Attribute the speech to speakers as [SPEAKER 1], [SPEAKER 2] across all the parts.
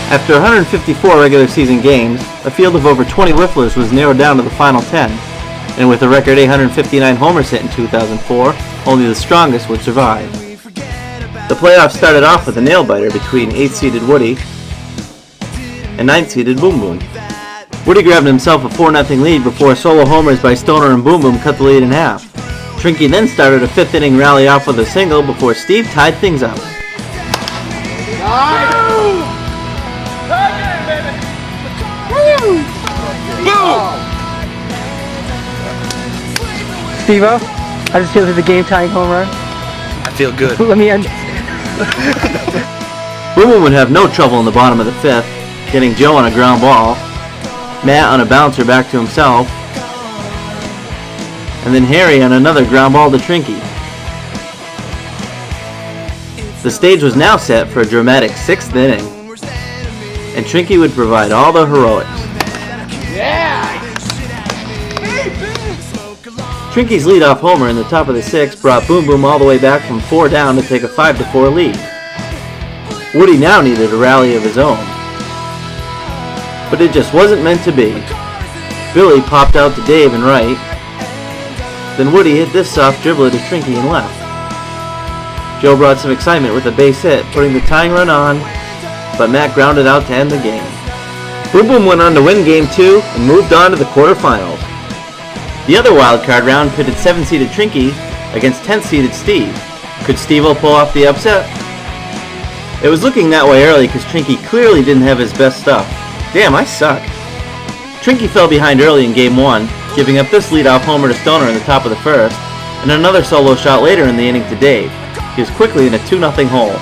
[SPEAKER 1] After 154 regular season games, a field of over 20 Whifflers was narrowed down to the final 10, and with a record 859 homers hit in 2004, only the strongest would survive. The playoffs started off with a nail-biter between 8th-seeded Woody and 9th-seeded Boom Boom. Woody grabbed himself a 4-0 lead before solo homers by Stoner and Boom Boom cut the lead in half. Trinky then started a 5th-inning rally off with a single before Steve tied things up.
[SPEAKER 2] Steve-O, I just hit the game-tying home run.
[SPEAKER 3] I feel good.
[SPEAKER 2] Let me end.
[SPEAKER 1] Boom Boom would have no trouble in the bottom of the 5th, getting Joe on a ground ball, Matt on a bouncer back to himself, and then Harry on another ground ball to Trinky. The stage was now set for a dramatic 6th inning, and Trinky would provide all the heroics. Trinky's leadoff homer in the top of the 6th brought Boom Boom all the way back from 4 down to take a 5-4 lead. Woody now needed a rally of his own, but it just wasn't meant to be. Billy popped out to Dave and right, then Woody hit this soft dribbler to Trinky and left. Joe brought some excitement with a base hit, putting the tying run on, but Matt grounded out to end the game. Boom Boom went on to win Game 2 and moved on to the quarterfinals. The other wildcard round pitted 7th-seeded Trinky against 10th-seeded Steve. Could Steve-O pull off the upset? It was looking that way early because Trinky clearly didn't have his best stuff. Damn, I suck. Trinky fell behind early in Game 1, giving up this leadoff homer to Stoner in the top of the 1st, and another solo shot later in the inning to Dave. He was quickly in a 2-0 hole.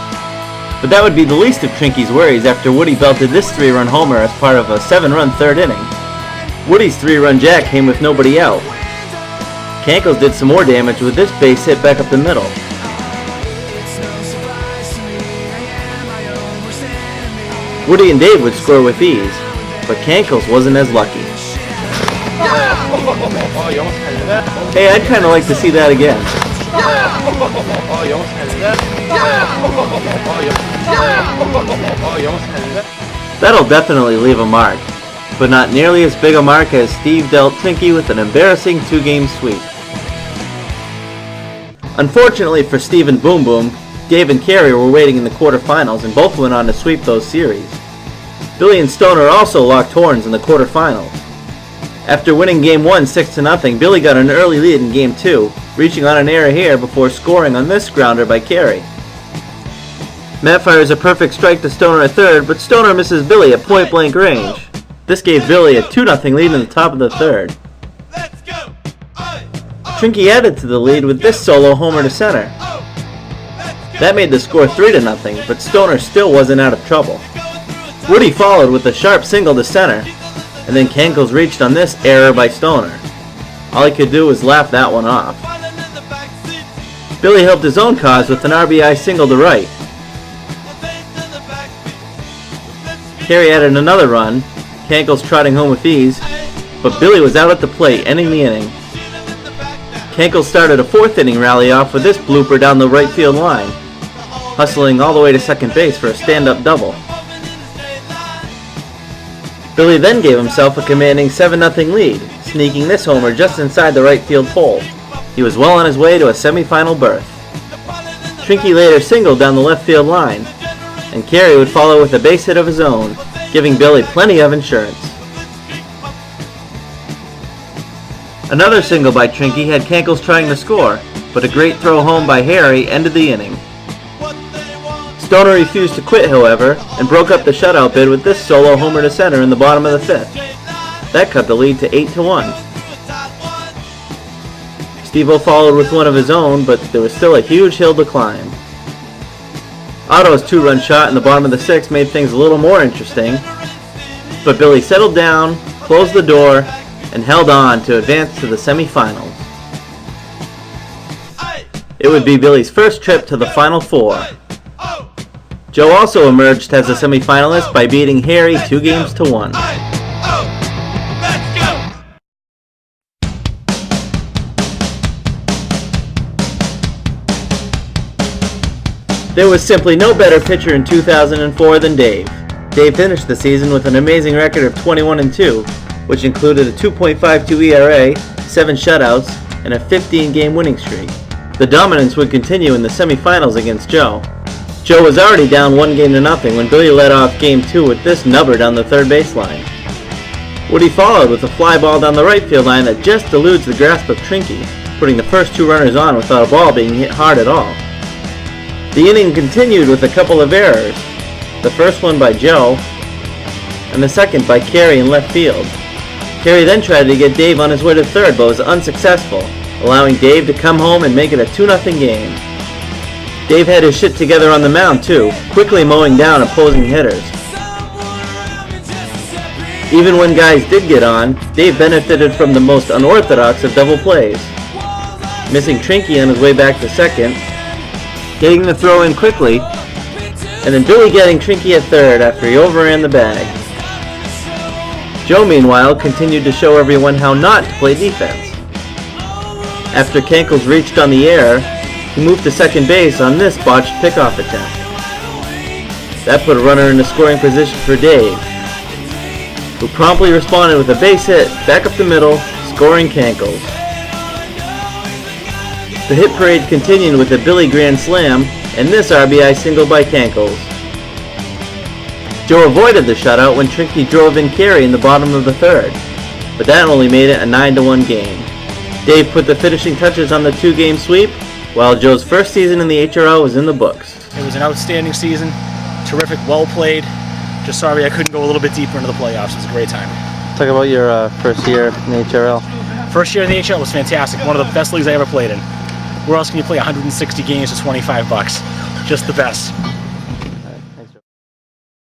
[SPEAKER 1] But that would be the least of Trinky's worries after Woody belted this 3-run homer as part of a 7-run 3rd inning. Woody's 3-run jack came with nobody out. Cankles did some more damage with this base hit back up the middle. Woody and Dave would score with ease, but Cankles wasn't as lucky. Hey, I'd kind of like to see that again. That'll definitely leave a mark, but not nearly as big a mark as Steve dealt Trinky with an embarrassing 2-game sweep. Unfortunately for Steve and Boom Boom, Dave and Carey were waiting in the quarterfinals and both went on to sweep those series. Billy and Stoner also locked horns in the quarterfinals. After winning Game 1 6-0, Billy got an early lead in Game 2, reaching on an error here before scoring on this grounder by Carey. Matt fires a perfect strike to Stoner at 3rd, but Stoner misses Billy at point-blank range. This gave Billy a 2-0 lead in the top of the 3rd. Trinky added to the lead with this solo homer to center. That made the score 3-0, but Stoner still wasn't out of trouble. Woody followed with a sharp single to center, and then Cankles reached on this error by Stoner. All he could do was laugh that one off. Billy helped his own cause with an RBI single to right. Carey added another run, Cankles trotting home with ease, but Billy was out at the plate, ending the inning. Cankles started a 4th-inning rally off with this blooper down the right field line, hustling all the way to second base for a stand-up double. Billy then gave himself a commanding 7-0 lead, sneaking this homer just inside the right field pole. He was well on his way to a semifinal berth. Trinky later singled down the left field line, and Carey would follow with a base hit of his own, giving Billy plenty of insurance. Another single by Trinky had Cankles trying to score, but a great throw home by Harry ended the inning. Stoner refused to quit, however, and broke up the shutout bid with this solo homer to center in the bottom of the 5th. That cut the lead to 8-1. Steve-O followed with one of his own, but there was still a huge hill to climb. Otto's 2-run shot in the bottom of the 6th made things a little more interesting, but Billy settled down, closed the door, and held on to advance to the semifinals. It would be Billy's first trip to the Final Four. Joe also emerged as a semifinalist by beating Harry 2-1. There was simply no better pitcher in 2004 than Dave. Dave finished the season with an amazing record of 21-2, which included a 2.52 ERA, 7 shutouts, and a 15-game winning streak. The dominance would continue in the semifinals against Joe. Joe was already down 1-0 when Billy led off Game 2 with this nubber down the third baseline. Woody followed with a fly ball down the right field line that just eludes the grasp of Trinky, putting the first 2 runners on without a ball being hit hard at all. The inning continued with a couple of errors, the first one by Joe, and the second by Carey in left field. Carey then tried to get Dave on his way to third but was unsuccessful, allowing Dave to come home and make it a 2-0 game. Dave had his shit together on the mound too, quickly mowing down opposing hitters. Even when guys did get on, Dave benefited from the most unorthodox of double plays, missing Trinky on his way back to second, getting the throw in quickly, and then Billy getting Trinky at third after he overran the bag. Joe, meanwhile, continued to show everyone how not to play defense. After Kankles reached on the air, he moved to second base on this botched pickoff attempt. That put a runner in the scoring position for Dave, who promptly responded with a base hit back up the middle, scoring Kankles. The hit parade continued with a Billy grand slam and this RBI single by Kankles. Joe avoided the shutout when Trinky drove in Carey in the bottom of the third, but that only made it a 9-1 game. Dave put the finishing touches on the 2-game sweep, while Joe's first season in the HRL was in the books.
[SPEAKER 3] It was an outstanding season, terrific, well played. Just sorry I couldn't go a little bit deeper into the playoffs. It was a great time.
[SPEAKER 2] Talk about your first year in the HRL.
[SPEAKER 3] First year in the HRL was fantastic. One of the best leagues I ever played in. Where else can you play 160 games for $25? Just the best.